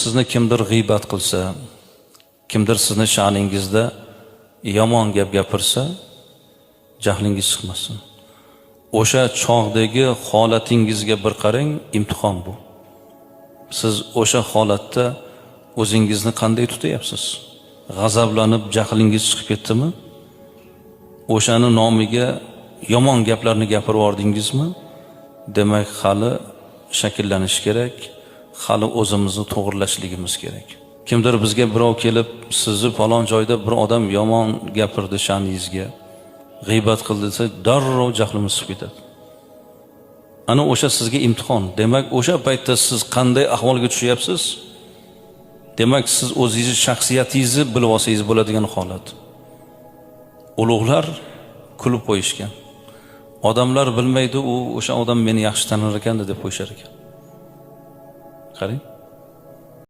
Sizni kimdir g'iybat qilsa, kimdir sizni sha'ningizda yomon gap gapirsa, jahlingiz chiqmasin. O'sha chog'dagi holatingizga bir qarang, imtihon bu. Siz o'sha holatda o'zingizni qanday tutyapsiz? G'azablanib jahlingiz chiqib ketdimi? O'shani nomiga yomon gaplarni gapirib yordingizmi? Demak, hali shakllanish kerak. Hali o'zimizni to'g'rilashligimiz kerak. Kimdir bizga birov kelib, sizni falon joyda bir odam yomon gapirdi sha'ningizga, g'iybat qildi desa, darrov jahlimiz chiqib ketadi. Ana o'sha sizga imtihon. Demak, o'sha paytda siz qanday ahvolga tushyapsiz? Demak, siz o'zingiz shaxsiyatingizni bilib olsangiz bo'ladigan holat. Ulug'lar kulib qo'yishgan. Odamlar bilmaydi, o'sha odam meni yaxshi tanar ekan deb qo'yishar ekan. Qarang.